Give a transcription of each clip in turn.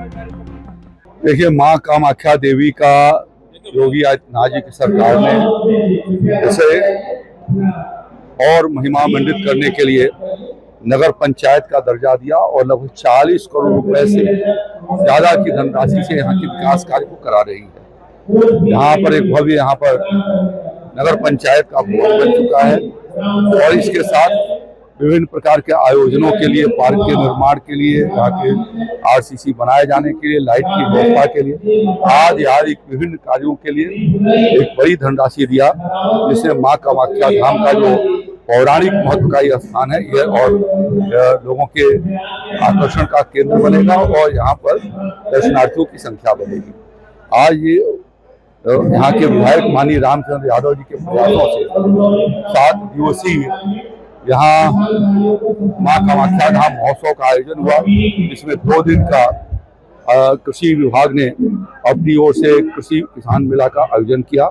देखिए, माँ कामाख्या देवी का योगी आदित्यनाथ जी की सरकार ने इसे और महिमा मंडित करने के लिए नगर पंचायत का दर्जा दिया और लगभग 40 करोड़ रुपए से ज्यादा की धनराशि से यहाँ के विकास कार्य को करा रही है। यहाँ पर एक भव्य नगर पंचायत का भवन बन चुका है और इसके साथ विभिन्न प्रकार के आयोजनों के लिए, पार्क के निर्माण के लिए, यहाँ के आरसीसी बनाए जाने के लिए, लाइट की व्यवस्था के लिए, आदि विभिन्न कार्यों के लिए एक बड़ी धनराशि दिया, जिससे माँ कामाख्या धाम का जो पौराणिक महत्व का यह स्थान है यह और लोगों के आकर्षण का केंद्र बनेगा और यहाँ पर दर्शनार्थियों की संख्या बढ़ेगी। आज ये यहाँ के विधायक माननीय रामचंद्र यादव जी के प्रयासों से 7 दिवसीय यहाँ माँ कामाख्या धाम महोत्सव का आयोजन हुआ, जिसमें 2 दिन का कृषि विभाग ने अपनी ओर से कृषि किसान मेला का आयोजन किया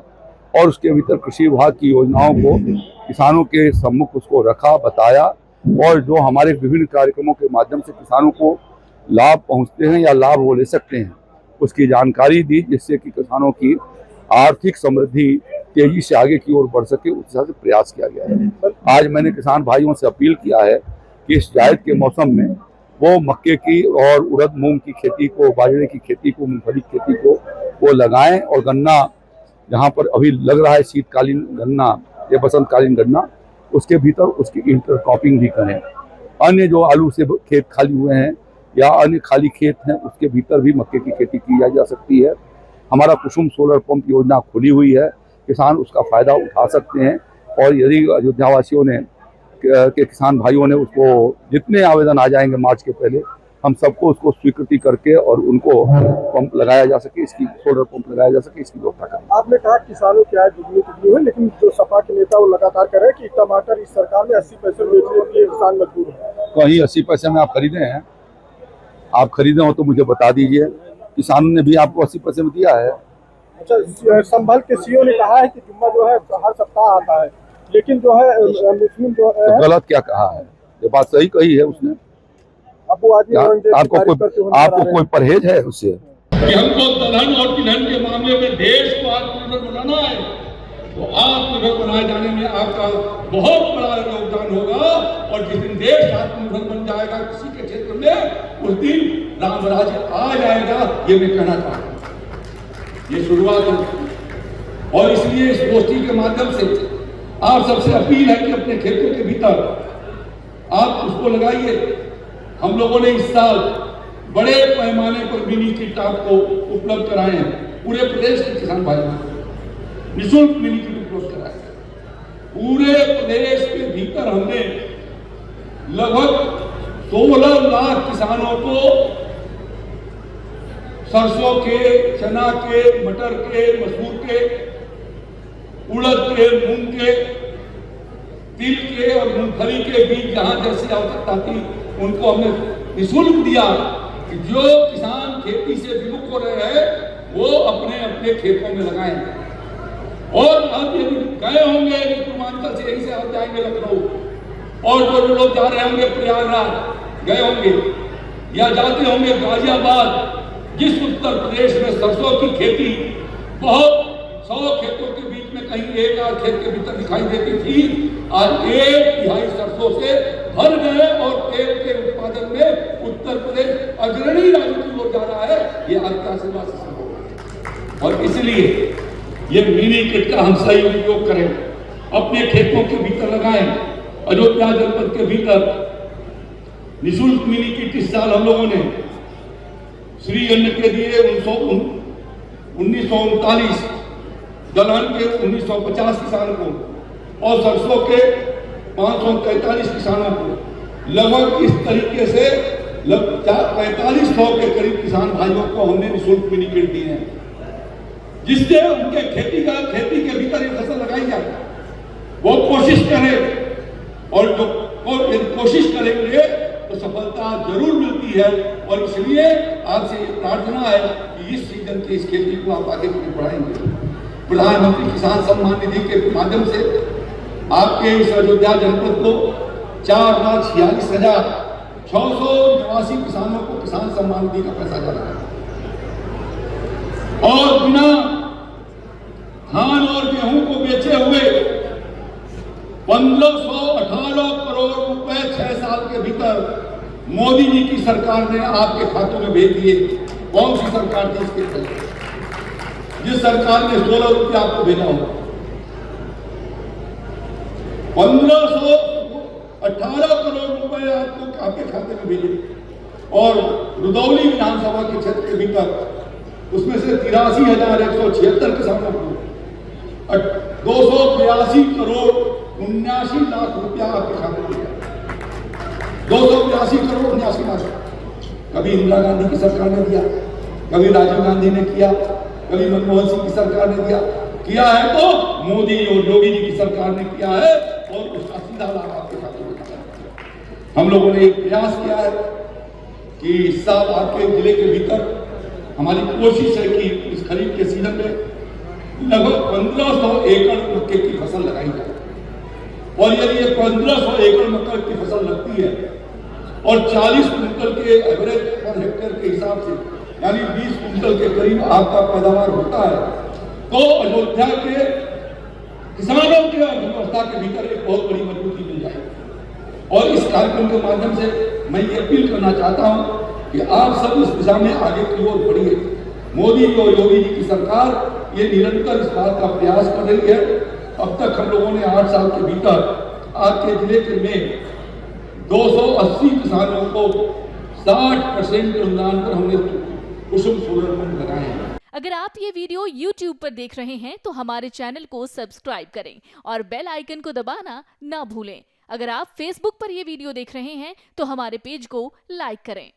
और उसके भीतर कृषि विभाग की योजनाओं को किसानों के सम्मुख उसको रखा, बताया और जो हमारे विभिन्न कार्यक्रमों के माध्यम से किसानों को लाभ पहुंचते हैं या लाभ वो ले सकते हैं उसकी जानकारी दी, जिससे कि किसानों की आर्थिक समृद्धि तेजी से आगे की ओर बढ़ सके, उस हिसाब से प्रयास किया गया है। आज मैंने किसान भाइयों से अपील किया है कि इस जायद के मौसम में वो मक्के की और उड़द मूंग की खेती को, बाजरे की खेती को, मूंगफली की खेती को वो लगाएं और गन्ना जहाँ पर अभी लग रहा है शीतकालीन गन्ना या बसंतकालीन गन्ना, उसके भीतर उसकी इंटरक्रॉपिंग भी करें। अन्य जो आलू से खेत खाली हुए हैं या अन्य खाली खेत हैं उसके भीतर भी मक्के की खेती की जा सकती है। हमारा कुसुम सोलर पंप योजना खुली हुई है, किसान उसका फायदा उठा सकते हैं और यदि अयोध्या वासियों ने के किसान भाइयों ने उसको जितने आवेदन आ जाएंगे मार्च के पहले, हम सबको उसको स्वीकृति करके और उनको पंप लगाया जा सके, इसकी सोलर पंप लगाया जा सके, इसकी व्यवस्था करें। आपने कहा किसानों की आय दुगनी हुई, लेकिन जो सपा के नेता वो लगातार कह रहे हैं कि टमाटर इस सरकार में 80 पैसे बेचने के लिए किसान मजबूर है। कहीं 80 पैसे में आप खरीदे हैं? आप खरीदे हो तो मुझे बता दीजिए। किसानों ने भी आपको 80 पैसे में दिया है। अच्छा, संभल के सीओ ने कहा है कि जुम्मा जो है हर सप्ताह आता है, लेकिन जो है मुस्लिम जो है तो गलत क्या कहा है? ये बात सही कही है उसने। अब वो आदमी आपको कोई परहेज है उससे? कि हमको दलहन और तिलहन के मामले में देश को आत्मनिर्भर बनाना है, तो आत्मनिर्भर बनाए जाने में आपका बहुत बड़ा योगदान होगा और जिस दिन देश आत्मनिर्भर बन जाएगा किसी के क्षेत्र में, उस दिन राम राज्य आ जाएगा, ये मैं कहना चाहता हूँ। ये शुरुआत है और इसलिए इस गोष्ठी के माध्यम से आप सबसे अपील है कि अपने खेतों के भीतर आप उसको लगाइए। हम लोगों ने इस साल बड़े पैमाने पर मिनी किट आपको उपलब्ध कराए हैं, पूरे प्रदेश के किसान भाइयों को निःशुल्क मिनी किट उपलब्ध कराए हैं। पूरे प्रदेश के भीतर हमने लगभग 16 लाख किसानों को सरसों के, चना के, मटर के, मसूर के, उड़द के, मूंग के, तिल के और मूंगफली के बीज जहां जैसी आवश्यकता थी उनको हमने निःशुल्क दिया कि जो किसान खेती से विमुख हो रहे हैं वो अपने अपने खेतों में लगाएं। और अब यदि गए होंगे पूर्वांचल से यहीं से आप जाएंगे लखनऊ और जो लोग जा रहे होंगे प्रयागराज गए होंगे या जाते होंगे गाजियाबाद, जिस उत्तर प्रदेश में सरसों की खेती बहुत 100 खेतों के बीच में कहीं एक आध खेत के भीतर दिखाई देती थी, आज 1/3 सरसों से भर गए और तेल के उत्पादन में उत्तर प्रदेश अग्रणी राज्य की ओर जा रहा है। ये आपका आशीर्वाद से संभव है और इसलिए ये मिनी किट का हम सही उपयोग करें, अपने खेतों के भीतर लगाएं। अयोध्या जनपद के भीतर निःशुल्क मिनी किट इस साल हम लोगों ने श्री अन्न के दिए 1939, दलहन के 1950 किसानों को और सरसों के 543 किसानों को, लगभग इस तरीके से 4500 के करीब किसान भाइयों को हमने निःशुल्क मिनी किट दिए हैं, जिससे उनके खेती के भीतर ये फसल लगाई जाए। वो कोशिश करें और जो कोशिश करेंगे तो सफलता जरूर मिलती है और इसलिए आपसे ये प्रार्थना है कि इस सीजन की इस खेती को आप आगे बढ़ाएंगे। प्रधानमंत्री किसान सम्मान निधि के माध्यम से आपके इस अयोध्या जनपद को 4,46,000 689 किसानों को किसान सम्मान निधि का पैसा जा रहा है और बिना धान और गेहूं को बेचे हुए 1518 करोड़ रुपए 6 साल के भीतर मोदी जी की सरकार ने आपके खातों में भेज दिए। कौन सी सरकार थी इसके पहले जिस सरकार ने 16 रुपये आपको भेजा हो? 1518 करोड़ रुपए आपको आपके खाते में भेजे और रुदौली विधानसभा के क्षेत्र के भीतर उसमें से 83,176 किसानों को 282 करोड़ 79 लाख रुपया आपके खाते में 282 करोड़ 79 लाख। कभी इंदिरा गांधी की सरकार ने दिया, कभी राजीव गांधी ने किया, कभी मनमोहन सिंह की सरकार ने किया है तो मोदी और योगी जी की सरकार ने किया है और उसका सीधा लाभ आपके खाते में जाता है। हम लोगों ने एक प्रयास किया है कि इस साल आपके जिले के भीतर हमारी कोशिश है कि इस खरीफ के सीजन में लगभग 1500 एकड़ मक्के की फसल लगाई जाए और यदि ये 1500 एकड़ मक्के की फसल लगती है और 40 कुंटल के एवरेज पर हेक्टेयर के हिसाब से यानी 20 कुंटल के करीब आपका पैदावार होता है तो अयोध्या के किसानों की अर्थव्यवस्था के भीतर एक बहुत बड़ी मजबूती मिल जाएगी। और इस कार्यक्रम के माध्यम से मैं ये अपील करना चाहता हूं कि आप सब इस दिशा में आगे की ओर बढ़िए। मोदी और योगी जी की सरकार ये निरंतर इस बात का प्रयास कर रही है। अब तक हम लोगों ने 8 साल के भीतर आपके जिले के में 280 किसानों को 60% अनुदान पर हमने कुसुम सोलर पंप लगाए हैं। अगर आप ये वीडियो YouTube पर देख रहे हैं तो हमारे चैनल को सब्सक्राइब करें और बेल आइकन को दबाना ना भूलें। अगर आप Facebook पर ये वीडियो देख रहे हैं तो हमारे पेज को लाइक करें।